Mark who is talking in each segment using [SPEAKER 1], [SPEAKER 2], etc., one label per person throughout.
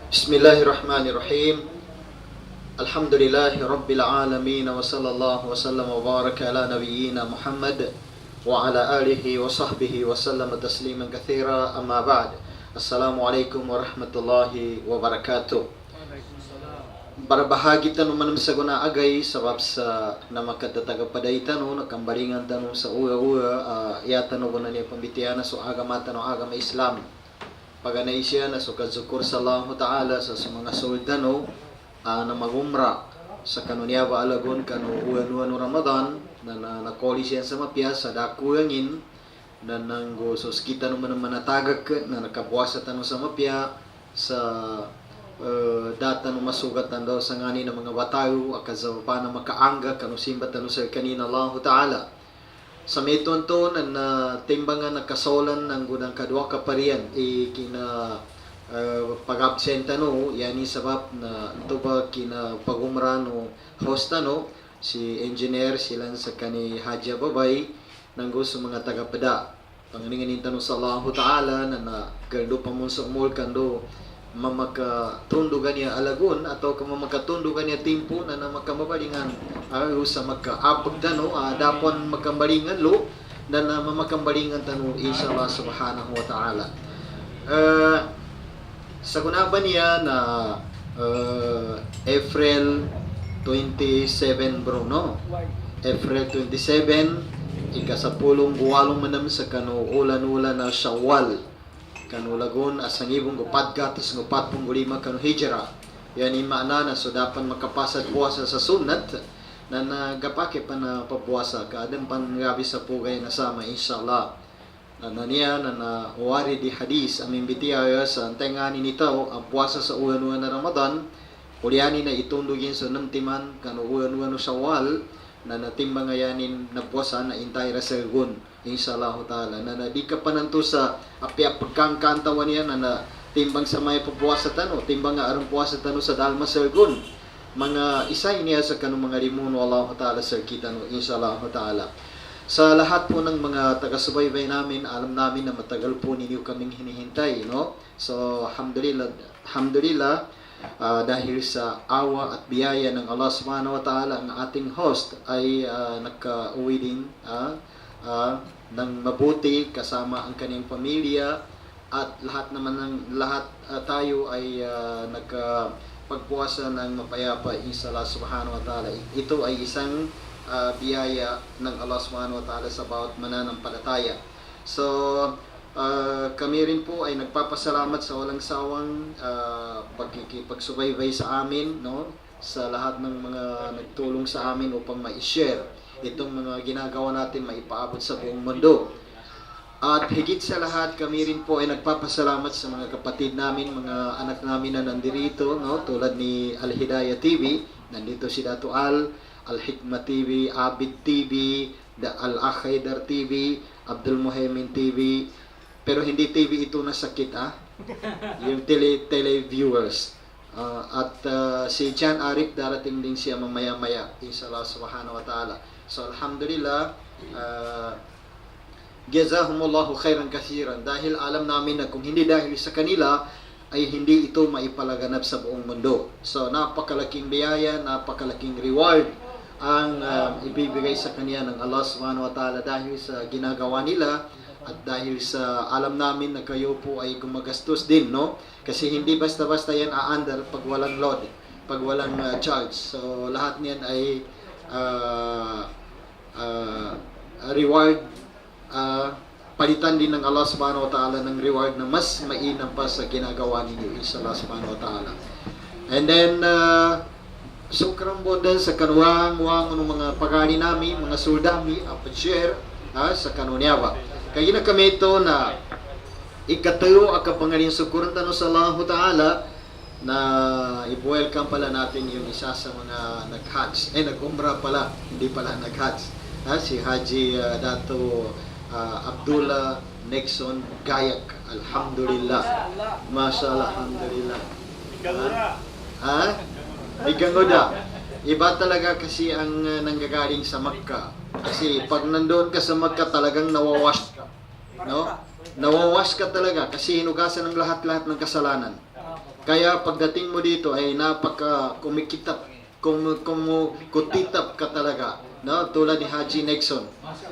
[SPEAKER 1] Bismillahirrahmanirrahim. Alhamdulillahi Rabbil Alamin. Wa sallallahu wa sallam wa baraka ala nabiyyina Muhammad wa ala alihi wa sahbihi wa sallam tasliman kathira. Amma ba'd. Assalamualaikum warahmatullahi wabarakatuh. Barabahagi tanong manam sa guna agay sabab sa namakatataga paday tanong nakambalingan tanong sa uya iya tanong guna niya pambitiana so agama tanong agama Islam. Paganay siya na sukad-sukur sa Allah Ta'ala sa mga soldano na magumra sa kanuniyaba alagon kanu uwan-uwan Ramadan na nakoli siya sa mapya sa dakuyangin na nanggo sos kita naman manatagag na nakabuwasa tanong sa mapya sa data no masugatan daw sa ngani ng mga batayo akazaw pa na makaangga kanu simba tanong sa kanina Allah Ta'ala. Sa may tonton na timbangan na kasolan ng gunang kadwa kaparian kina pag-absenta no yani sabab na ito ba kina pagumra no hosta no si engineer silang sa kani Haji Babay nang gusto mga tagapada panganingan tanong sa Allah Ta'ala na gando pa mo sa mall kando mamakatundugan niya alagon atau mamakatundugan niya timpo na makamabalingan sa makaapag tano dapon makambalingan lo na mamakambalingan tano inshallah subhanahu wa ta'ala. Sa kunaban niya na April 27 bro no April 27 ikasapulong buwalong manam sa kano ulan-ulan na Shawwal kanu lagon asang ibong gupat gatos gupat pong ulima kanu hijra yan imana na so dapat makapasad puasa sa sunat na nagapake pa na papuasa kaadang pangabi sa pugay na sama inshallah na niya na wari di hadis aming bitiya sa tengani nito ang puasa sa uwan-uwan na Ramadan kulyani na itundugin sa namtiman kanu uwan-uwan sa Shawwal na natimbang ayanin na puasa na intay rasergun inshallah ta'ala na di ka pa nanto sa apya pagkangkantawan niya na timbang sa may papuasa tano timbang nga arang puasa tano sa dalma sergun mga isay niya sa kanong mga limuno Allah ta'ala sir kita no inshallah ta'ala. Sa lahat po ng mga taga-subaybay namin alam namin na matagal po ninyo kaming hinihintay no so alhamdulillah dahil sa awa at biyaya ng Allah subhanahu wa ta'ala ang ating host ay naka-uwi din ng mabuti kasama ang kanyang pamilya at lahat naman tayo ay nagpagpuasa ng mapayapa inshallah subhanahu wa ta'ala. Ito ay isang biyaya ng Allah subhanahu wa ta'ala sa bawat mananampalataya. So kami rin po ay nagpapasalamat sa walang sawang pagkikipagsubaybay sa amin no sa lahat ng mga nagtulong sa amin upang ma-share itong mga ginagawa natin maipaabot sa buong mundo. At higit sa lahat kami rin po ay nagpapasalamat sa mga kapatid namin, mga anak namin na nandirito no tulad ni Al Hidayah TV, nandito si Dato Al Hikmah TV, Abid TV, Al Akhaydar TV, Abdul Muhaymin TV. Pero hindi TV ito na sakit yung tele viewers. At si Jan Arif darating din siya mamaya-maya inshallah subhanahu wa ta'ala. So alhamdulillah jazahumullahu khairan kathiran dahil alam namin na kung hindi dahil sa kanila ay hindi ito maipalaganap sa buong mundo. So napakalaking biyaya, napakalaking reward ang ibibigay sa kanya ng Allah subhanahu wa ta'ala dahil sa ginagawa nila. At dahil sa alam namin na kayo po ay gumagastos din no kasi hindi basta-basta yan aandar pag walang load, pag walang charge. So lahat niyan ay reward palitan din ng Allah subhanahu wa ta'ala ng reward na mas mainam pa sa ginagawa ninyo inshallah subhanahu wa ta'ala. And then sukram bodan sa kanuwang ng mga pagani namin mga soldami apad-share sa kanunyaba. Kaya na kami ito na ikatayo ang kapangaling sukuran tanong sa Allah Ta'ala na i-welcome pala natin yung isa sa mga nag-hajj. Nag-umrah pala, hindi pala nag-hajj. Si Haji Dato Abdullah Nexon Gayak. Alhamdulillah. Mashallah, alhamdulillah. Igangoda. Iba talaga kasi ang nanggagaling sa Makkah. Kasi pag nandoon ka sa Makkah talagang nawawash ka. No? nawawas ka talaga kasi hinugasan ng lahat-lahat ng kasalanan. Kaya pagdating mo dito ay napaka kumikitap, kumukutitap ka talaga. No? Tulad ni Haji Nixon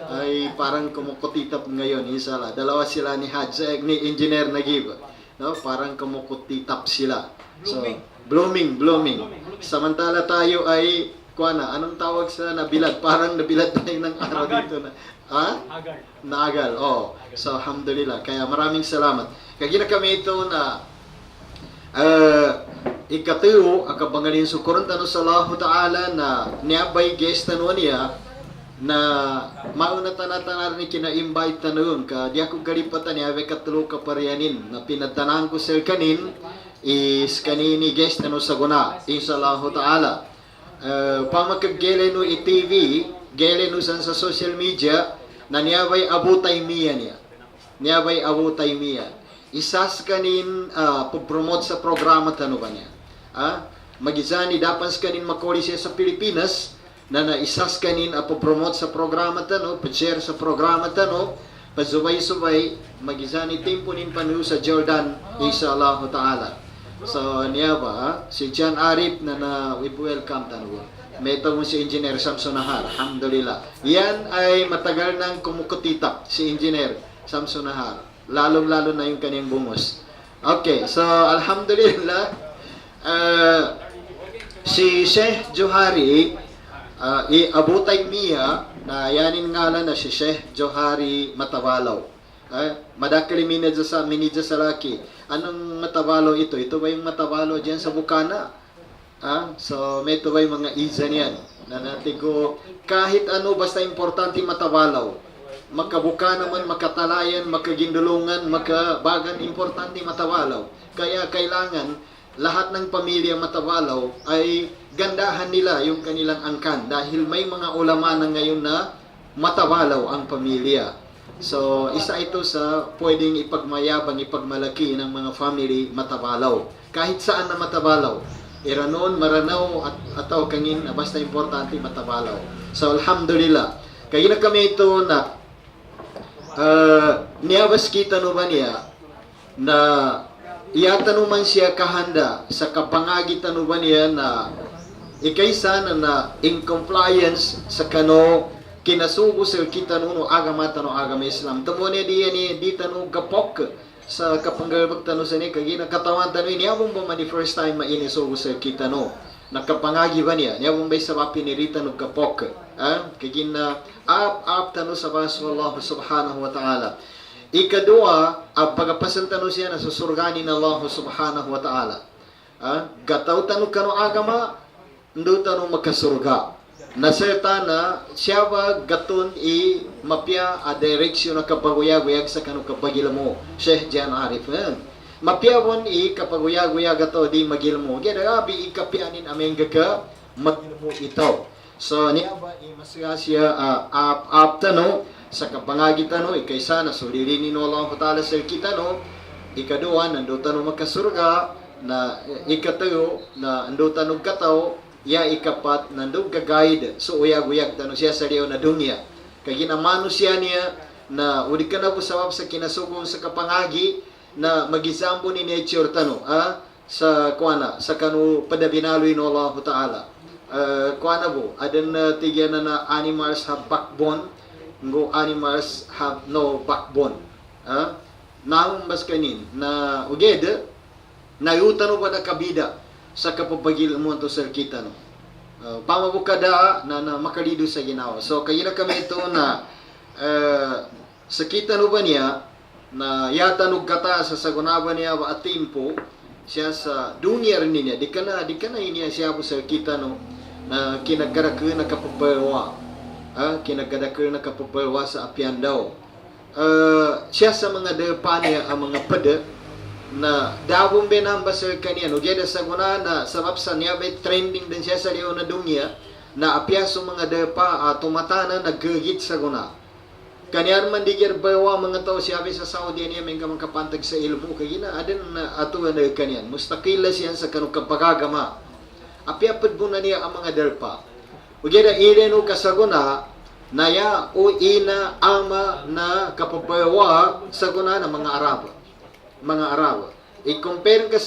[SPEAKER 1] ay parang kumukutitap ngayon. Inshallah. Dalawa sila ni Haji, ni Engineer Nagib. No? Parang kumukutitap sila. So, blooming. Samantala tayo ay, anong tawag sa nabilad? Parang nabilad tayo ng araw dito na. Ha? Naagal. Oh. So, alhamdulillah. Kaya maraming salamat. Kaya kami ito na ikatuyo akabanganin sukuran tanu sallahu ta'ala na niabay guest tanu niya na mauna tanatanar ni kina-invite tanun ka di ako galipatan niya ave katlo ka paryanin na pinadtanan ko sir kanin is kanini guest tanu saguna insallahu ta'ala pamakagele no i-TV gele no sa social media na niabay abutay miya isas kanin pag-promote sa programa tano ba niya. Magizani dapans kanin makoli siya sa Pilipinas na naisas kanin pag-promote sa programa tano, pag-share sa programa tano, pag-subay-subay, magizani tempo nin panu sa Jordan, inshallah ta'ala. So, niya ba, si John Arif na we welcome tano. May ito mo si Engineer Samson Nahar, alhamdulillah. Yan ay matagal nang kumukutitap si Engineer Samson Nahar. Lalong-lalo na yung kanyang bungos. Okay, so alhamdulillah, si Sheikh Johari, abutay miya, na yanin ngalan na si Sheikh Johari Matawalaw. Madakali minidya sa laki. Anong Matawalaw ito? Ito ba yung Matawalaw dyan sa Bukana? So, may ito ba yung mga izan yan? Na natin ko, kahit ano, basta importante Matawalaw. Makabuka naman, makatalayan, makagindulungan, makabagan, importante matawalaw. Kaya kailangan lahat ng pamilya matawalaw ay gandahan nila yung kanilang angkan dahil may mga ulama na ngayon na matawalaw ang pamilya. So, isa ito sa pwedeng ipagmayabang, ipagmalaki ng mga family matawalaw. Kahit saan na matawalaw. Iranon, maranaw, ataw kangin, basta importante matawalaw. So, alhamdulillah. Kaya na kami ito na niyabas kita no ba niya na iyatan man siya kahanda sa kapangagitan no ba niya na ikaysa na in compliance sa kano kinasugo sa kita no agama Islam tamo niya di tano kapok sa kapanggalbag tano sa niya kagina katawan tano niya mo ba man the first time mainisugo sa kita no nakapangagi ba niya niya mo ba sa pinirita no kapok kagina up tano sa baso Allah subhanahu wa ta'ala. Ikadua, pagapasan tano siya na susurgani na Allah subhanahu wa ta'ala. Gataw tano kano agama, ndo tano makasurga. Naserta na siya ba gaton mapya a direksyon na kapaguyag-uyag sa kano kapagila mo. Sheikh Jan Arif. Mapya won kapaguyag-uyag gato di magila mo. Gaya abi ikapianin ameng ka magila mo ito. So, niya ba, masaya siya tano, sa kapangagitan no, ikaysa na sulirinin no Allah ta'ala sa kita no, ikadua, nando tano makasurga, na ikatayo, na nando tano kataw, ya ikapat, nando gagayid, so uyag-uyag tano siya sa liyaw na dunya. Kaya ginamano siya niya, na udi ka na po sa kinasugong sa kapangagi, na magisambo ni nature tano, sa kanu padabinaloy no Allah ta'ala. Adan tigyan na animals have backbone, ngo animals have no backbone. Naong mas kanin na uged na yutano ba na kabida sa kapapagil mo to sir kita no. Pamabukada na makalido sa ginawa. So kaya na kami ito na sa kita no ba niya na yatanog kata sa sagunaba niya at tempo siya sa dunya rin niya di ka na niya siya po sir kita no na kinagkarakir na kapapalwa sa apyan daw. Siya sa mga depa niya ang mga pada na dabong binamba sa kanya no geda sa guna na sabab sa niya bay trending din siya sa liyo na dunya na apyaso mga depa tumatana naggigit sa guna kanyan man digir bawa mga tao siya sa Saudi niya may kapantag sa ilmu kaya na adin na atuan na kanyan mustakila siya sa kanong kapagagama apyapad muna niya ang mga derpa. Ugeda ile no kasaguna naya o ina ama na kapabayawa sa kuna ng mga Arab. I-compare kasi